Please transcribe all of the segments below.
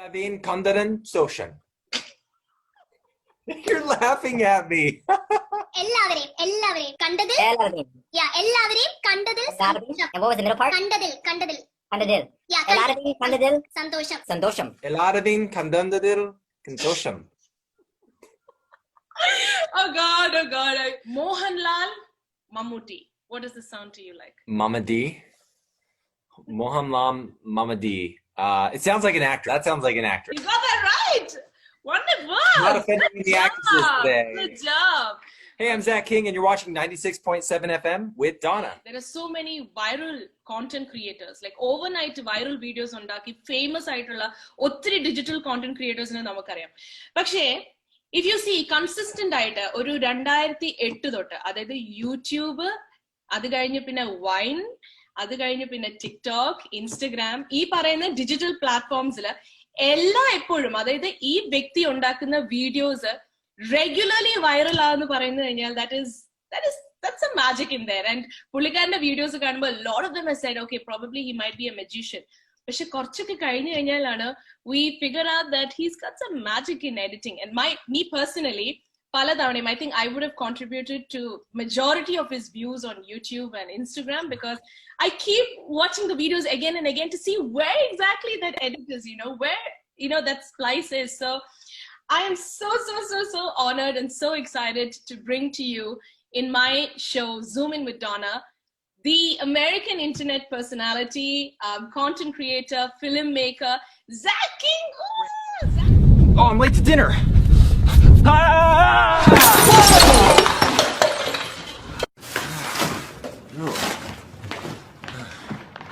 Having Kandaran Soshan. You're laughing at me. എല്ലാവരെയും കണ്ടതിൽ എല്ലാവരെയും എല്ലാവരെയും കണ്ടതിൽ സന്തോഷം. And what was the middle part? കണ്ടതിൽ കണ്ടതിൽ. എല്ലാവരെയും കണ്ടതിൽ സന്തോഷം. സന്തോഷം. Eladin Kandandadil Kantosham. Oh God. Mohanlal Mammootty. What does this sound to you like? Mama D. Mohamlam Mama D. It sounds like an actor. That sounds like an actor. You got that right. Wonderful. Not offending the actresses today. Good job. Hey, I'm Zach King, and you're watching 96.7 FM with Dona. There are so many viral content creators, like overnight viral videos ഉണ്ടാക്കി famous ആയിട്ടുള്ള ഒത്തിരി digital content creators നെ നമുക്കറിയാം. പക്ഷേ if you see consistent ആയിട്ട് ഒരു 2008 തൊട്ട് അതായത് യൂട്യൂബ്, അത് കഴിഞ്ഞ് പിന്നെ വൈൻ, അത് കഴിഞ്ഞ് പിന്നെ ടിക്ടോക്ക്, ഇൻസ്റ്റഗ്രാം, ഈ പറയുന്ന ഡിജിറ്റൽ പ്ലാറ്റ്ഫോംസിൽ എല്ലാം എപ്പോഴും അതായത് ഈ വ്യക്തി ഉണ്ടാക്കുന്ന വീഡിയോസ് regularly viral ആന്ന് പറയുന്നത് കഴിഞ്ഞാൽ that's a magic in there. And പുള്ളിക്കാരന്റെ വീഡിയോസ് കാണുമ്പോൾ a lot of them have said okay probably he might be a magician. പക്ഷെ കുറച്ചൊക്കെ കഴിഞ്ഞു കഴിഞ്ഞാലാണ് we figure out that he's got some magic in editing. And me personally പലതവണയും I think I would have contributed to majority of his views on YouTube and Instagram because I keep watching the videos again and again to see where exactly that edit is, where that splice is. So I am so honored and so excited to bring to you in my show Zoom In with Dona the American internet personality, content creator, filmmaker, Zach King. Oh, I'm late to dinner.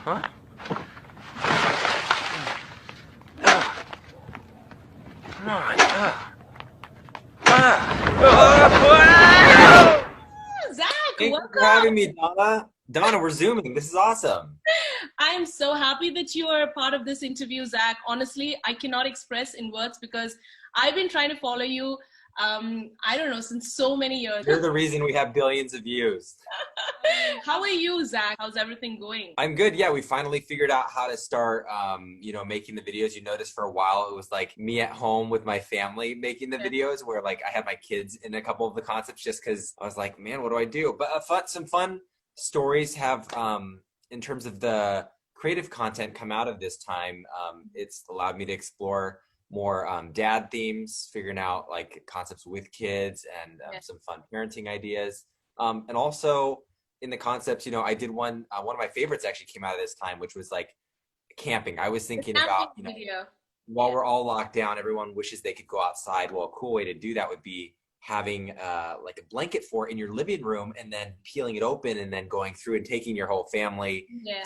Huh? Come on. Zach, Thanks welcome. for having me, Donna. Donna, we're Zooming. This is awesome. I am so happy that you are a part of this interview, Zach. Honestly, I cannot express in words because I've been trying to follow you, I don't know, since so many years. You're the reason we have billions of views. How are you, Zach? How's everything going? I'm good. Yeah, we finally figured out how to start, making the videos. You noticed for a while it was like me at home with my family making the videos where like I had my kids in a couple of the concepts just because I was like, man, what do I do? But some fun stories have, in terms of the creative content come out of this time. It's allowed me to explore more dad themes, figuring out like concepts with kids and some fun parenting ideas. And also in the concepts, I did one of my favorites actually came out of this time, which was like camping. I was thinking about, while we're all locked down, everyone wishes they could go outside. Well, a cool way to do that would be having like a blanket fort in your living room and then peeling it open and then going through and taking your whole family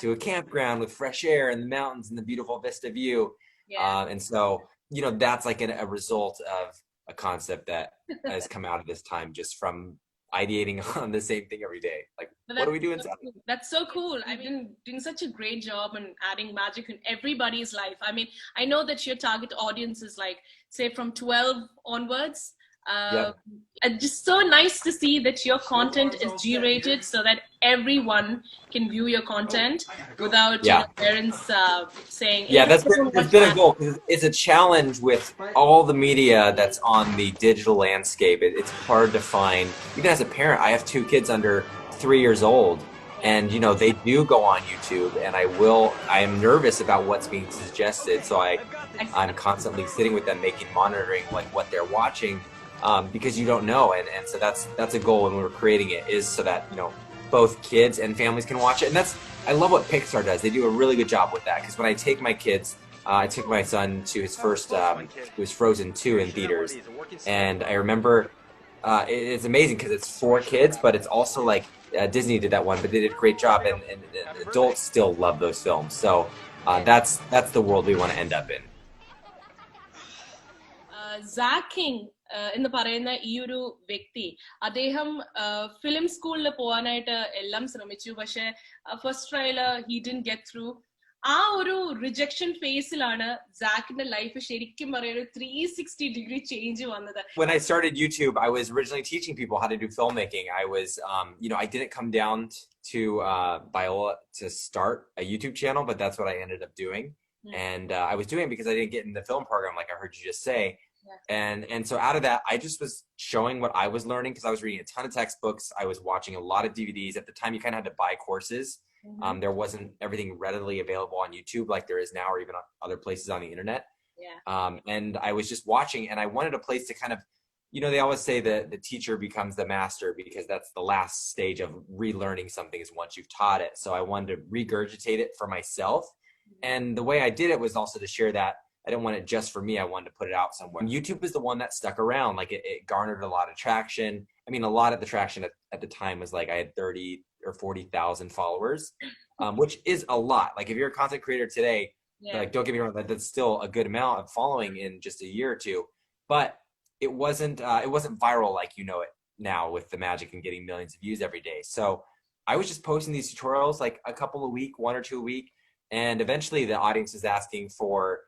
to a campground with fresh air and the mountains and the beautiful vista view. And so, that's like a result of a concept that has come out of this time just from ideating on the same thing every day. Like, what do we do inside? That's so cool. I've been doing such a great job in adding magic in everybody's life. I mean, I know that your target audience is like, say, from 12 onwards. And just so nice to see that your content is G-rated so that everyone can view your content without parents saying. Yeah, that's been a goal because it's a challenge with all the media that's on the digital landscape. It's hard to find. Even as a parent, I have 2 kids under 3 years old, and they do go on YouTube, and I am nervous about what's being suggested, so I'm constantly sitting with them, monitoring like what they're watching. Because you don't know, and so that's a goal when we were creating it, is so that both kids and families can watch it. And I love what Pixar does. They do a really good job with that, because when I take my kids, I took my son to his first it was Frozen 2 in theaters, and I remember it's amazing because it's for kids, but it's also like Disney did that one, but they did a great job, and adults still love those films. So that's the world we want to end up in. Zach King എന്ന് പറയുന്ന ഈ ഒരു വ്യക്തി, അദ്ദേഹം film സ്കൂളിൽ പോകാനായിട്ട് എല്ലാം ശ്രമിച്ചു, പക്ഷെ first trial he didn't get through. ആ ഒരു റിജക്ഷൻ ഫേസിലാണ് സാക്കിന്റെ ലൈഫ് ശരിക്കും പറയുന്ന 360-degree ചേഞ്ച് വന്നത്. When I started YouTube, I was originally teaching people how to do filmmaking. I was, I didn't come down to Biola to start a YouTube channel, but that's what I ended up doing. And I was doing it because I didn't get in the film program, like I heard you just say. And so out of that, I just was showing what I was learning because I was reading a ton of textbooks. I was watching a lot of DVDs. At the time, you kind of had to buy courses. There wasn't everything readily available on YouTube like there is now, or even on other places on the internet. And I was just watching, and I wanted a place to kind of, you know, they always say that the teacher becomes the master because that's the last stage of relearning something is once you've taught it. So I wanted to regurgitate it for myself. And the way I did it was also to share that. I didn't want it just for me. I wanted to put it out somewhere. YouTube is the one that stuck around. Like it garnered a lot of traction. I mean, a lot of the traction at the time was like I had 30 or 40,000 followers, which is a lot. Like if you're a content creator today, like don't get me wrong, that's still a good amount of following in just a year or two. But it wasn't viral like you know it now with the magic and getting millions of views every day. So I was just posting these tutorials like a couple a week, 1 or 2 a week, and eventually the audience was asking for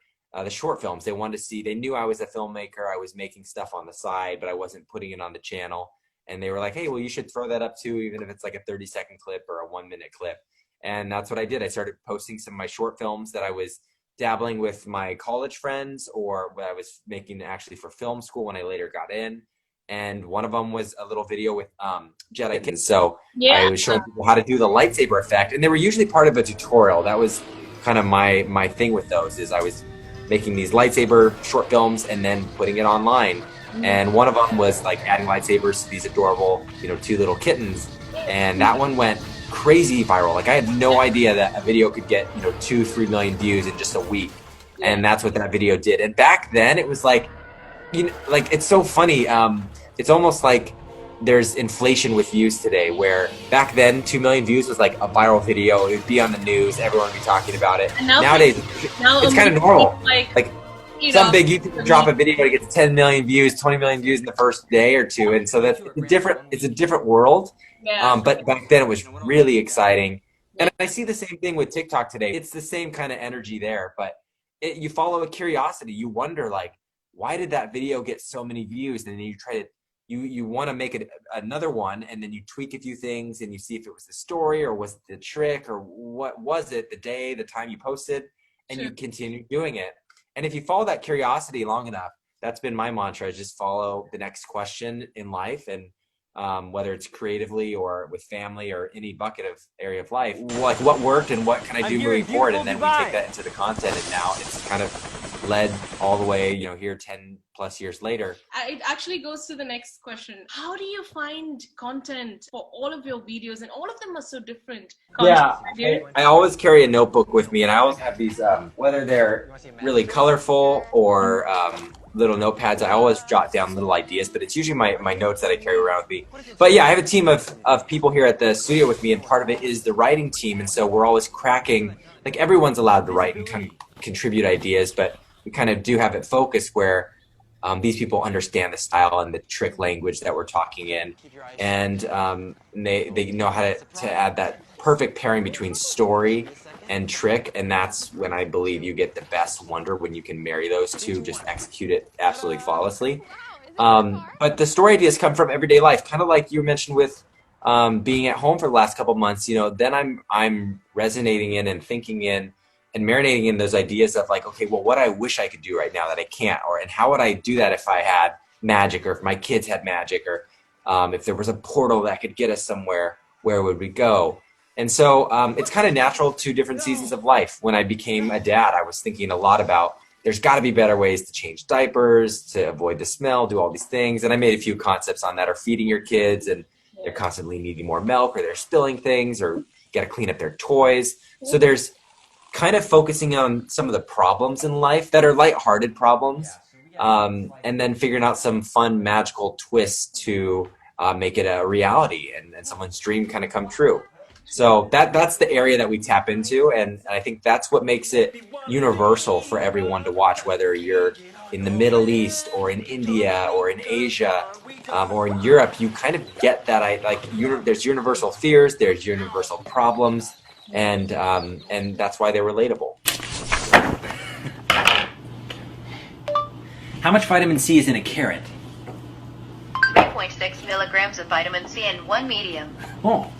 the short films. They wanted to see, they knew I was a filmmaker. I was making stuff on the side, but I wasn't putting it on the channel. And they were like, hey, well, you should throw that up too, even if it's like a 30-second clip or a 1-minute clip. And that's what I did. I started posting some of my short films that I was dabbling with my college friends or what I was making actually for film school when I later got in. And one of them was a little video with Jedi kids. So I was showing people how to do the lightsaber effect. And they were usually part of a tutorial. That was kind of my thing with those, is I was making these lightsaber short films and then putting it online. And one of them was like adding lightsabers to these adorable, you know, 2 little kittens. And that one went crazy viral. Like I had no idea that a video could get, you know, 2-3 million views in just a week. And that's what that video did. And back then it was like, you know, like it's so funny. It's almost like there's inflation with views today, where back then 2 million views was like a viral video. It would be on the news. Everyone would be talking about it. Nowadays, it's kind of normal. Like some big YouTuber drop a video, it gets 10 million views, 20 million views in the first day or two. And so that's it's a different world. But back then it was really exciting. And I see the same thing with TikTok today. It's the same kind of energy there, but you follow a curiosity. You wonder, like, why did that video get so many views? And then you try to, you want to make it another one, and then you tweak a few things and you see if it was the story or was it the trick or what was it, the day, the time you posted, and you continue doing it. And if you follow that curiosity long enough, that's been my mantra, is just follow the next question in life. And whether it's creatively or with family or any bucket of area of life, like what worked and what can I do moving forward? And then we take that into the content, and now it's kind of led all the way, you know, here 10 plus years later. It actually goes to the next question. How do you find content for all of your videos? And all of them are so different. I always carry a notebook with me, and I always have these, whether they're really colorful or little notepads, I always jot down little ideas, but it's usually my notes that I carry around with me. But yeah, I have a team of people here at the studio with me, and part of it is the writing team. And so we're always cracking, like everyone's allowed to write and kind of contribute ideas, but we kind of do have it focused where these people understand the style and the trick language that we're talking in. And they know how to add that perfect pairing between story and trick, and that's when I believe you get the best wonder, when you can marry those two, just execute it absolutely flawlessly. But the story ideas come from everyday life, kind of like you mentioned with being at home for the last couple months. You know, then I'm resonating in and thinking in and marinating in those ideas of like, okay, well, what I wish I could do right now that I can't, and how would I do that if I had magic, or if my kids had magic, or if there was a portal that could get us somewhere, where would we go? And so it's kind of natural to different seasons of life. When I became a dad, I was thinking a lot about, there's got to be better ways to change diapers, to avoid the smell, do all these things. And I made a few concepts on that, or feeding your kids and they're constantly needing more milk, or they're spilling things, or you got to clean up their toys. So there's kind of focusing on some of the problems in life that are lighthearted problems, and then figuring out some fun, magical twists to make it a reality and someone's dream kind of come true. So that's the area that we tap into, and I think that's what makes it universal for everyone to watch, whether you're in the Middle East or in India or in Asia or in Europe. You kind of get that, there's universal fears, there's universal problems, and that's why they're relatable. How much vitamin C is in a carrot? 3.6 milligrams of vitamin C and 1 medium. Oh.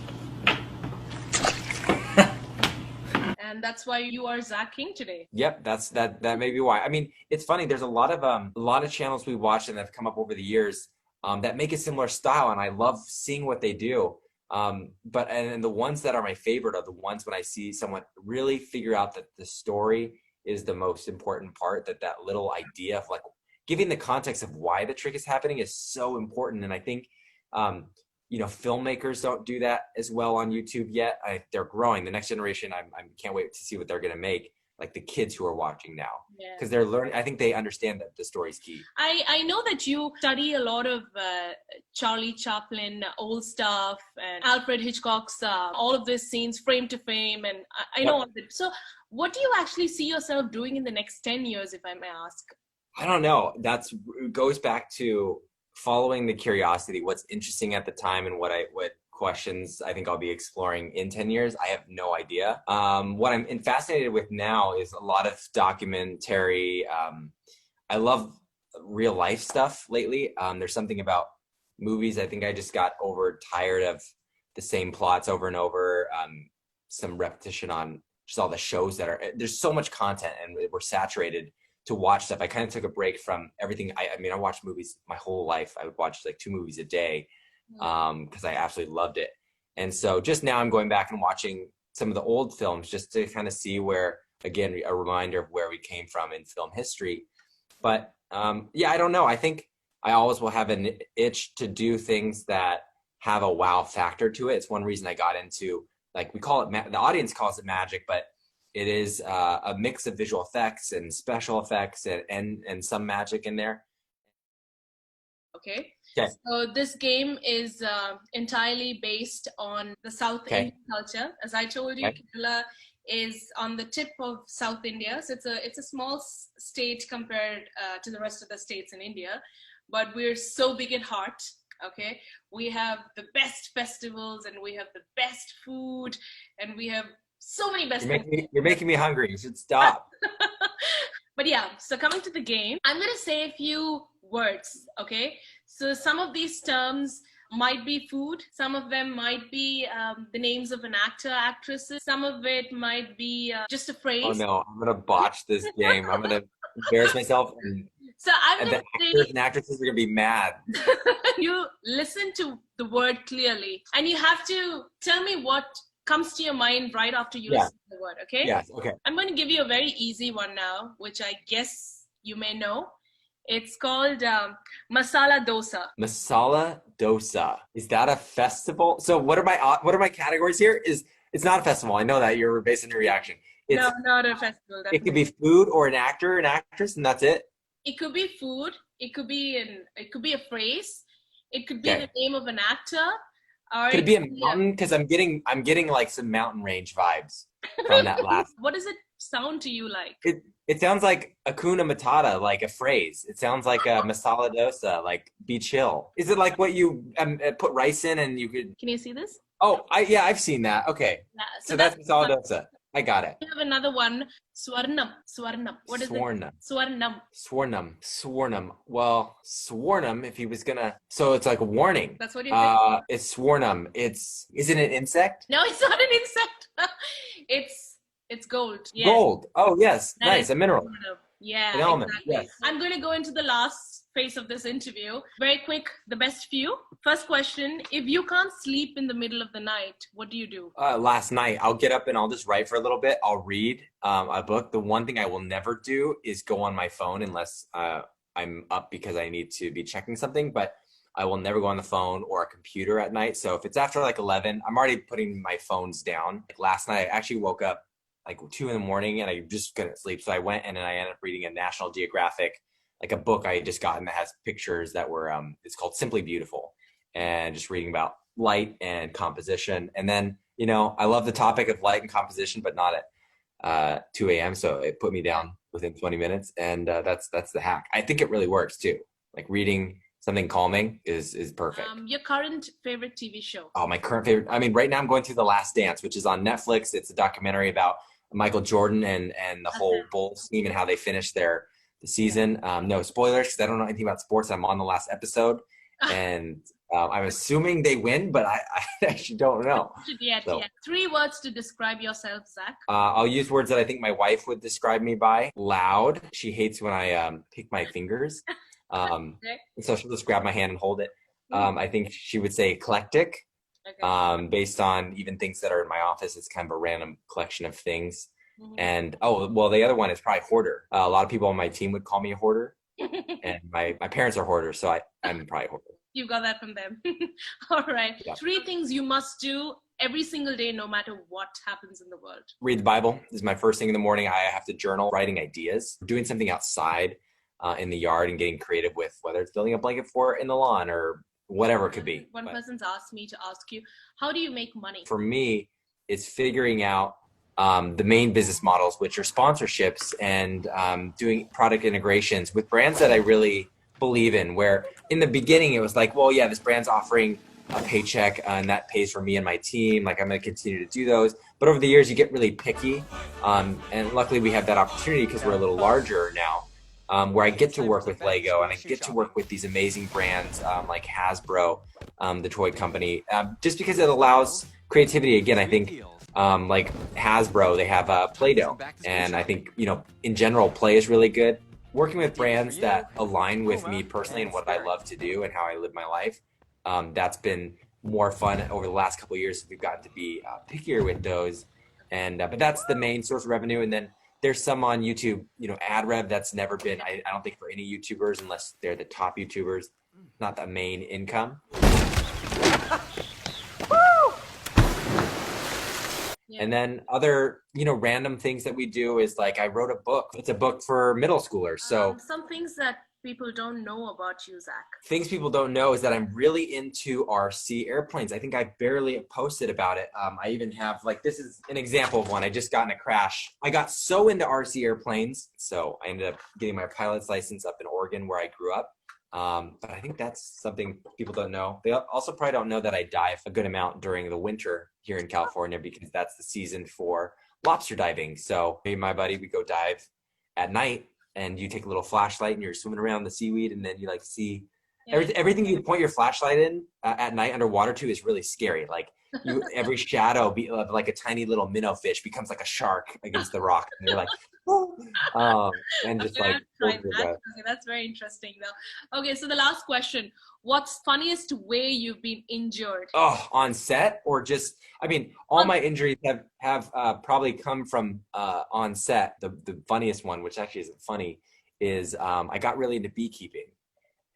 And that's why you are Zach King today. Yep, that may be why. I mean, it's funny. There's a lot of channels we watch and that have come up over the years that make a similar style, and I love seeing what they do. And the ones that are my favorite are the ones when I see someone really figure out that the story is the most important part, that little idea of like giving the context of why the trick is happening is so important. And I think, filmmakers don't do that as well on YouTube yet. They're growing. The next generation, I can't wait to see what they're going to make, like the kids who are watching now, because they're learning. I think they understand that the story's key. I know that you study a lot of Charlie Chaplin, old stuff, and Alfred Hitchcock's all of these scenes, frame to frame, and I know all of it. So what do you actually see yourself doing in the next 10 years, if I may ask? I don't know. Goes back to following the curiosity, what's interesting at the time, and what questions I think I'll be exploring in 10 years. I have no idea. What I'm fascinated with now is a lot of documentary. I love real life stuff lately. There's something about movies. I think I just got tired of the same plots over and over. Some repetition on just all the shows there's so much content, and we're saturated to watch stuff. I kind of took a break from everything. I mean, I watched movies my whole life. I would watch like 2 movies a day because I absolutely loved it. And so just now I'm going back and watching some of the old films just to kind of see where, again, a reminder of where we came from in film history. But I don't know. I think I always will have an itch to do things that have a wow factor to it. It's one reason I got into, like, we call it, the audience calls it magic, but it is a mix of visual effects and special effects and some magic in there. Okay. So this game is entirely based on the South Indian culture. As I told you, Kerala is on the tip of South India. So it's a small state compared to the rest of the states in India, but we're so big at heart. Okay, we have the best festivals, and we have the best food, and we have so many best things. You're making me hungry. You should stop. But yeah, so coming to the game, I'm going to say a few words, okay? So some of these terms might be food. Some of them might be the names of an actor, actresses. Some of it might be just a phrase. Oh no, I'm going to botch this game. I'm going to embarrass myself. So I'm the actors and actresses are going to be mad. You listen to the word clearly, and you have to tell me what comes to your mind right after you listen to the word, okay? Yes, okay. I'm going to give you a very easy one now, which I guess you may know. It's called masala dosa. Masala dosa. Is that a festival? So what are my categories here? It's not a festival. I know that. You're based on your reaction. No, not a festival. It could be food or an actor, an actress, and that's it. It could be food. It could be a phrase. It could be the name of an actor. Or could it be a mountain? Because I'm getting like some mountain range vibes from that last. What does it sound to you like? It sounds like Hakuna Matata, like a phrase. It sounds like a masala dosa, like be chill. Is it like what you put rice in and you could? Can you see this? Oh, I've seen that. Okay, so that's masala dosa. I got it. We have another one, Swarnam. What is Swarnam. it? Swarnam. Well, Swarnam, if he was gonna, so it's like a warning. That's what you think? It's Swarnam. Isn't it an insect? No, it's not an insect. It's gold. Yes. Gold. Oh, yes. That nice. A mineral. Yeah, an element. Exactly. Yes. I'm going to go into the last phase of this interview. Very quick, the best few. First question, if you can't sleep in the middle of the night, what do you do? Last night, I'll get up and I'll just write for a little bit. I'll read a book. The one thing I will never do is go on my phone unless I'm up because I need to be checking something, but I will never go on the phone or a computer at night. So if it's after like 11, I'm already putting my phones down. Like last night, I actually woke up like 2 a.m. and I just couldn't sleep. So I went and then I ended up reading a National Geographic, like a book I had just gotten that has pictures that were, it's called Simply Beautiful, and just reading about light and composition. And then, I love the topic of light and composition, but not at 2 a.m. So it put me down within 20 minutes. And that's the hack. I think it really works too. Like reading something calming is perfect. Your current favorite TV show? Oh, my current favorite. I mean, right now I'm going through The Last Dance, which is on Netflix. It's a documentary about Michael Jordan and the whole Bulls team and how they finished the season. No spoilers because I don't know anything about sports. I'm on the last episode, and I'm assuming they win, but I actually don't know. Yeah. 3 words to describe yourself, Zach. I'll use words that I think my wife would describe me by. Loud. She hates when I pick my fingers. So she'll just grab my hand and hold it. I think she would say eclectic. Okay. Based on even things that are in my office. It's kind of a random collection of things. And the other one is probably hoarder. A lot of people on my team would call me a hoarder. And my parents are hoarders, so I'm probably a hoarder. You got that from them. All right. Yeah. 3 things you must do every single day, no matter what happens in the world. Read the Bible. This is my first thing in the morning. I have to journal, writing ideas, doing something outside in the yard and getting creative with whether it's building a blanket fort in the lawn or whatever it could be. One person's asked me to ask you, how do you make money? For me, it's figuring out the main business models, which are sponsorships and doing product integrations with brands that I really believe in, where in the beginning it was like, well, yeah, this brand's offering a paycheck and that pays for me and my team. Like I'm going to continue to do those. But over the years, you get really picky. And luckily we have that opportunity because we're a little larger now, where I get to work with Lego and I get to work with these amazing brands like Hasbro, the toy company, just because it allows creativity. Again, I think like Hasbro, they have Play-Doh. And I think, in general, play is really good. Working with brands that align with me personally and what I love to do and how I live my life, that's been more fun over the last couple of years. We've gotten to be pickier with those, but that's the main source of revenue. And then there's some on YouTube, ad rev. That's never been, I don't think for any YouTubers, unless they're the top YouTubers, not the main income. Yeah. And then other, random things that we do is like I wrote a book. It's a book for middle schoolers. So some things that people don't know about you, Zach. Things people don't know is that I'm really into RC airplanes. I think I barely posted about it. I even have this is an example of one. I just got in a crash. I got so into RC airplanes. So I ended up getting my pilot's license up in Oregon where I grew up. But I think that's something people don't know. They also probably don't know that I dive a good amount during the winter here in California because that's the season for lobster diving. So me and my buddy, we go dive at night and you take a little flashlight and you're swimming around the seaweed and then you see everything you point your flashlight in at night underwater to is really scary. Every shadow like a tiny little minnow fish becomes like a shark against the rock. And you're like, and just that's very interesting though. Okay, so the last question: what's funniest way you've been injured? Oh, on set or just? All my injuries have probably come from on set. The funniest one, which actually isn't funny, is I got really into beekeeping,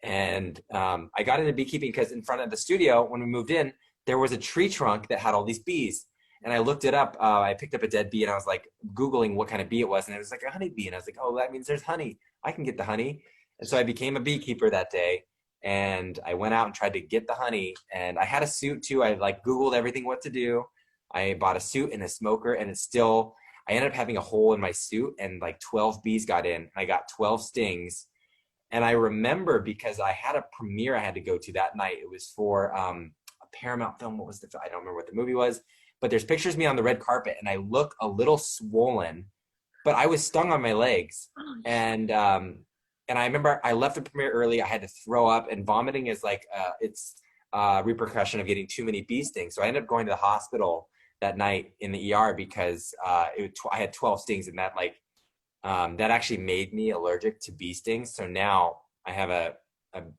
and I got into beekeeping because in front of the studio when we moved in, there was a tree trunk that had all these bees. And I looked it up. I picked up a dead bee and I was Googling what kind of bee it was. And it was a honeybee. And I was like, oh, that means there's honey. I can get the honey. And so I became a beekeeper that day. And I went out and tried to get the honey. And I had a suit too. I Googled everything what to do. I bought a suit and a smoker. And I ended up having a hole in my suit. And 12 bees got in. I got 12 stings. And I remember because I had a premiere I had to go to that night. It was for a Paramount film. What was I don't remember what the movie was. But there's pictures of me on the red carpet and I look a little swollen, but I was stung on my legs. And I remember I left the premiere early. I had to throw up, and vomiting is it's a repercussion of getting too many bee stings. So I ended up going to the hospital that night in the ER because I had 12 stings, and that actually made me allergic to bee stings. So now I have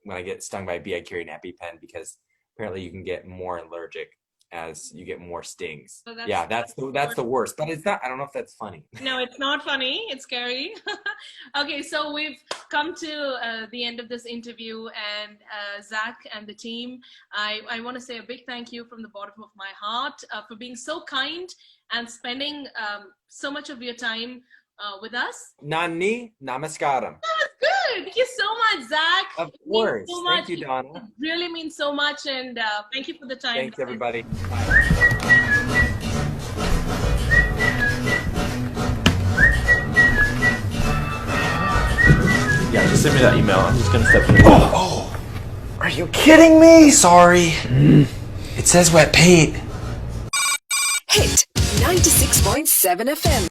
when I get stung by a bee, I carry an EpiPen because apparently you can get more allergic as you get more stings. So that's the worst, but it's not, I don't know if that's funny. No, it's not funny. It's scary. Okay, so we've come to the end of this interview, and Zach and the team, I want to say a big thank you from the bottom of my heart for being so kind and spending so much of your time with us. Nani namaskaram. That was good. Thank you so much, Zach. Of course. So thank you, Dona. It really means so much, and thank you for the time. Thanks, everybody. Yeah, just send me that email. I'm just gonna step in. Oh, are you kidding me? Sorry. It says wet paint. Hit 96.7 FM.